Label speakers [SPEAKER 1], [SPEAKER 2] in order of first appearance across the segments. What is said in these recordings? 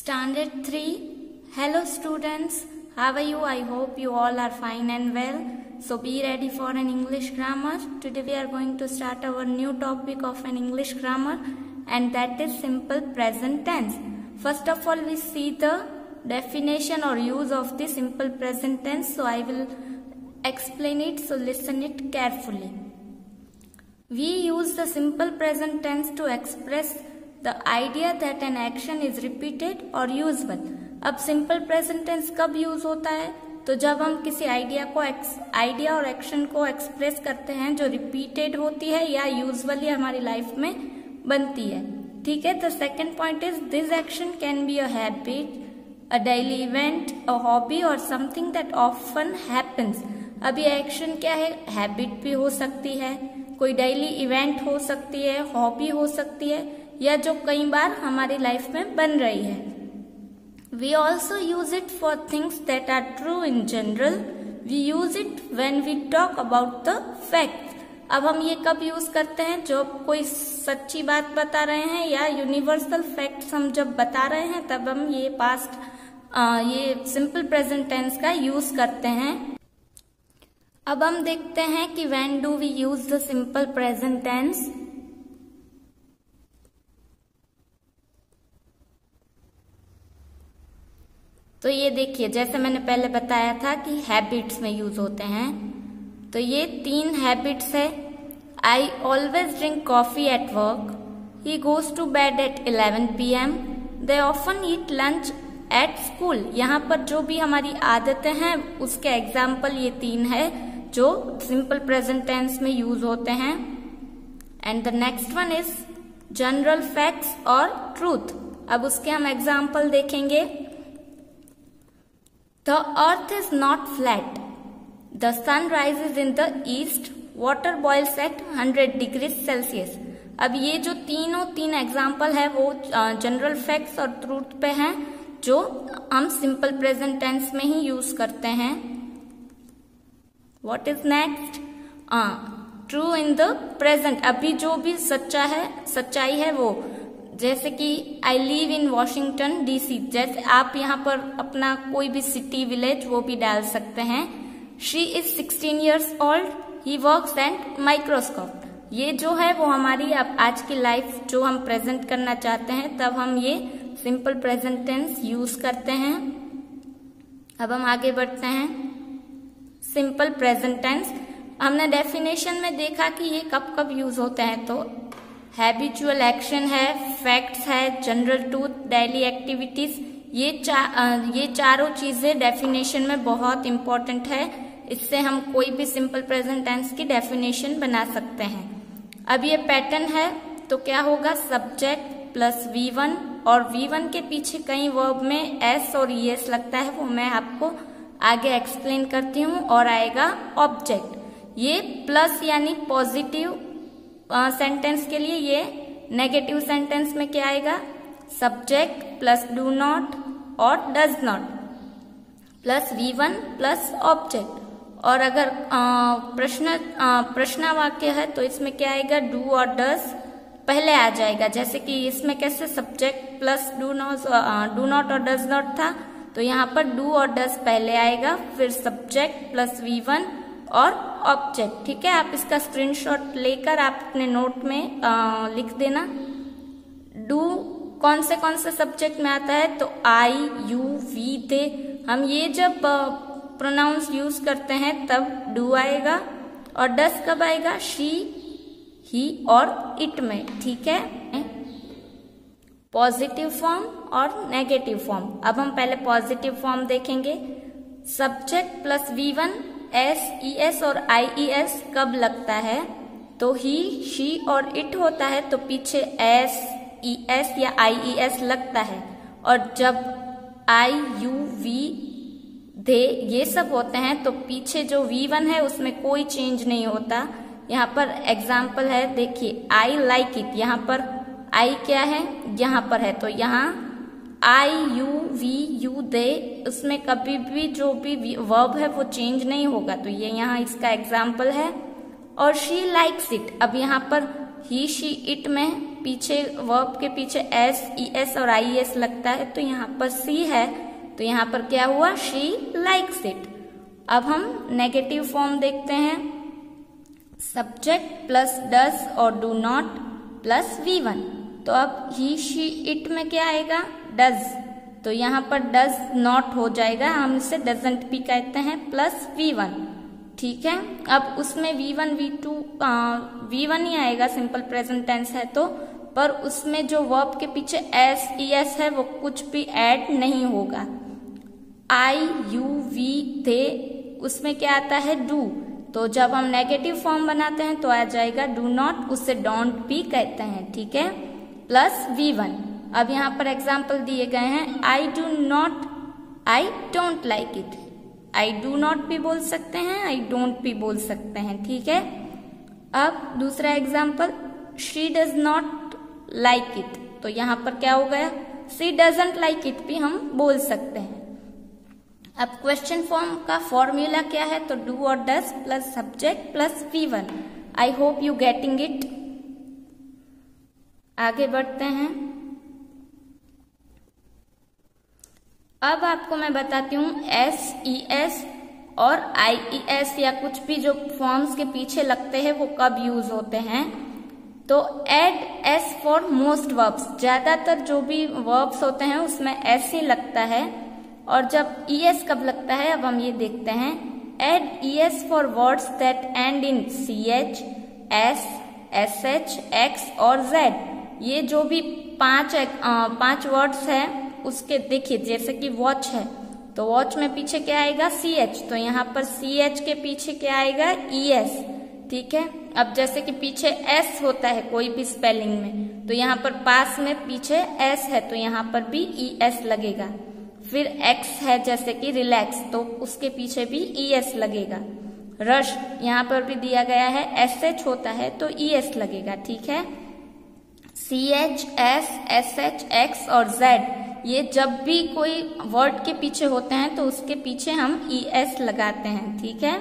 [SPEAKER 1] Standard 3. Hello students, how are you? I hope you all are fine and well. So be ready for an English grammar. Today we are going to start our new topic of an English grammar, and that is simple present tense. First of all, we see the definition or use of the simple present tense. So I will explain it, so listen it carefully. We use the simple present tense to express the idea that an action is repeated or usual. अब simple present tense कब use होता है? तो जब हम किसी idea और action को एक्सप्रेस करते हैं जो रिपीटेड होती है या यूजुअली हमारी लाइफ में बनती है. ठीक है. The second point is this action can be a habit, a daily event, a hobby और समथिंग दैट ऑफन हैपन्स. अब ये एक्शन क्या है? हैबिट भी हो सकती है, कोई डेली इवेंट हो सकती है, हॉबी हो सकती है, या जो कई बार हमारी लाइफ में बन रही है. We also use it for things that are true in general. We use it when we talk about the facts. अब हम ये कब यूज करते हैं? जो कोई सच्ची बात बता रहे हैं या यूनिवर्सल फैक्ट्स हम जब बता रहे हैं, तब हम ये सिंपल प्रेजेंट टेंस का यूज करते हैं. अब हम देखते हैं कि when do we use the simple present tense. तो ये देखिए, जैसे मैंने पहले बताया था कि हैबिट्स में यूज होते हैं, तो ये 3 हैबिट्स है. I always drink coffee at work, he goes to bed at 11 PM, they often eat lunch at school. यहाँ पर जो भी हमारी आदतें हैं उसके एग्जाम्पल ये 3 है जो सिंपल प्रेजेंट टेंस में यूज होते हैं. And the next one is general facts और ट्रूथ. अब उसके हम एग्जाम्पल देखेंगे. The earth is not flat. The sun rises in the east. Water boils at 100 degrees Celsius. अब ये जो तीन एग्जाम्पल है वो जनरल फैक्ट्स और ट्रूथ पे हैं जो हम सिंपल प्रेजेंट टेंस में ही यूज करते हैं. What is next? True in the present. अभी जो भी सच्चाई है वो, जैसे कि I live in Washington DC. जैसे आप यहाँ पर अपना कोई भी सिटी विलेज वो भी डाल सकते हैं. She is 16 years old. He works at Microsoft. ये जो है वो हमारी अब आज की लाइफ जो हम प्रेजेंट करना चाहते हैं, तब हम ये सिंपल प्रेजेंट टेंस यूज करते हैं. अब हम आगे बढ़ते हैं. सिंपल प्रेजेंट टेंस हमने डेफिनेशन में देखा कि ये कब कब यूज होते हैं. तो हैबिचुअल एक्शन है, फैक्ट्स है, जनरल ट्रूथ, डेली एक्टिविटीज, ये चारों चीजें डेफिनेशन में बहुत इंपॉर्टेंट है. इससे हम कोई भी सिंपल प्रेजेंट टेंस की डेफिनेशन बना सकते हैं. अब ये पैटर्न है तो क्या होगा? सब्जेक्ट प्लस V1, और V1 के पीछे कई वर्ब में S और ES लगता है, वो मैं आपको आगे एक्सप्लेन करती हूँ. और आएगा ऑब्जेक्ट. ये प्लस यानी पॉजिटिव सेंटेंस के लिए, ये नेगेटिव सेंटेंस में क्या आएगा? सब्जेक्ट प्लस डू नॉट और does not plus V1 plus object. और अगर प्रश्न वाक्य है तो इसमें क्या आएगा? डू और डज पहले आ जाएगा. जैसे कि इसमें कैसे सब्जेक्ट प्लस डू नॉट और डज नॉट था, तो यहाँ पर डू और डज पहले आएगा, फिर सब्जेक्ट प्लस V1 और ऑब्जेक्ट. ठीक है. आप इसका स्क्रीनशॉट लेकर आप अपने नोट में लिख देना. डू कौन से सब्जेक्ट में आता है? तो आई, यू, वी, दे. हम ये जब प्रोनाउंस यूज करते हैं तब डू आएगा. और डस कब आएगा? शी, ही और इट में. ठीक है. पॉजिटिव फॉर्म और नेगेटिव फॉर्म. अब हम पहले पॉजिटिव फॉर्म देखेंगे. सब्जेक्ट प्लस V1 SES और IES कब लगता है? तो ही, शी और इट होता है तो पीछे SES या IES लगता है. और जब I, you, we, they ये सब होते हैं तो पीछे जो V1 है उसमें कोई चेंज नहीं होता. यहाँ पर एग्जाम्पल है, देखिए. I like it. यहाँ पर आई क्या है? यहाँ पर है, तो यहाँ आई, यू, वी, यू, दे, उसमें कभी भी जो भी वर्ब है वो चेंज नहीं होगा. तो ये यहाँ इसका एग्जाम्पल है. और शी लाइक्स इट. अब यहाँ पर ही, शी, इट में पीछे वर्ब के पीछे एस, ईएस और आईएस लगता है, तो यहाँ पर सी है, तो यहाँ पर क्या हुआ, शी लाइक्स इट। अब हम नेगेटिव फॉर्म देखते हैं, सब्जेक्ट प्लस डज और डू नॉट प्लस V1। तो अब ही, शी, इट में क्या आएगा, डज, तो यहाँ पर डज नॉट हो जाएगा, हम इसे डजंट भी कहते हैं, प्लस V1। ठीक है, अब उसमें V1 V2 V1 ही आएगा, सिंपल प्रेजेंट टेंस है तो, पर उसमें जो वर्ब के पीछे एस, ईएस है वो कुछ भी ऐड नहीं होगा। आई, यू, वी, थे, उसमें क्या आता है, डू, तो जब हम नेगेटिव फॉर्म बनाते हैं तो आ जाएगा डू नॉट, उसे डोंट भी कहते हैं। ठीक है, प्लस V1। अब यहाँ पर एग्जाम्पल दिए गए हैं, I do not, I don't like it, I do not भी बोल सकते हैं, आई डोंट भी बोल सकते हैं। ठीक है, अब दूसरा example, she does not like it, तो यहाँ पर क्या हो गया, शी डजंट लाइक इट भी हम बोल सकते हैं। अब क्वेश्चन फॉर्म का फॉर्मूला क्या है, तो डू और does plus subject plus V1। I hope you getting it. आगे बढ़ते हैं। अब आपको मैं बताती हूँ एस, ईएस और आईईएस या कुछ भी जो फॉर्म्स के पीछे लगते हैं वो कब यूज होते हैं। तो add S for most verbs, ज्यादातर जो भी वर्ब्स होते हैं उसमें एस ही लगता है। और जब ईएस कब लगता है, अब हम ये देखते हैं, add E S for words that end in CH, S, SH, X और Z। ये जो भी पांच वर्ड्स हैं उसके देखिए, जैसे कि वॉच है तो वॉच में पीछे क्या आएगा, CH, तो यहाँ पर CH के पीछे क्या आएगा, ES। ठीक है, अब जैसे कि पीछे S होता है कोई भी स्पेलिंग में, तो यहाँ पर पास में पीछे S है तो यहाँ पर भी ES लगेगा। फिर X है जैसे कि रिलैक्स, तो उसके पीछे भी ES लगेगा। रश यहाँ पर भी दिया गया है, SH होता है तो ES लगेगा। ठीक है, CH, S, SH, X और Z, ये जब भी कोई वर्ड के पीछे होते हैं तो उसके पीछे हम ES लगाते हैं। ठीक है,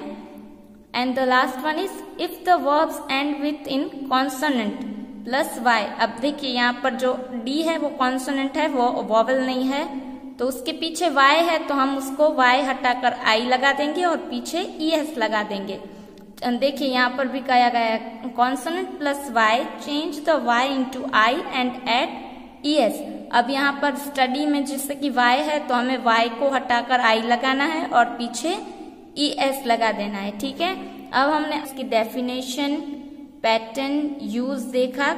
[SPEAKER 1] and the last one is if the verbs and with in consonant plus Y। अब देखिए यहाँ पर जो D है वो कॉन्सोनेंट है, वो वॉवल नहीं है, तो उसके पीछे Y है तो हम उसको Y हटाकर I लगा देंगे और पीछे ES लगा देंगे। देखिए यहाँ पर भी कहा गया है consonant plus Y, change the Y into I and add ES। अब यहाँ पर स्टडी में जैसे कि Y है तो हमें Y को हटाकर I लगाना है और पीछे ES लगा देना है। ठीक है, अब हमने इसकी डेफिनेशन, पैटर्न, यूज देखा।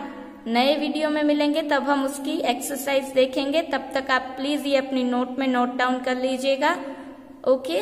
[SPEAKER 1] नए वीडियो में मिलेंगे तब हम उसकी एक्सरसाइज देखेंगे, तब तक आप प्लीज ये अपनी नोट में नोट डाउन कर लीजिएगा। ओके।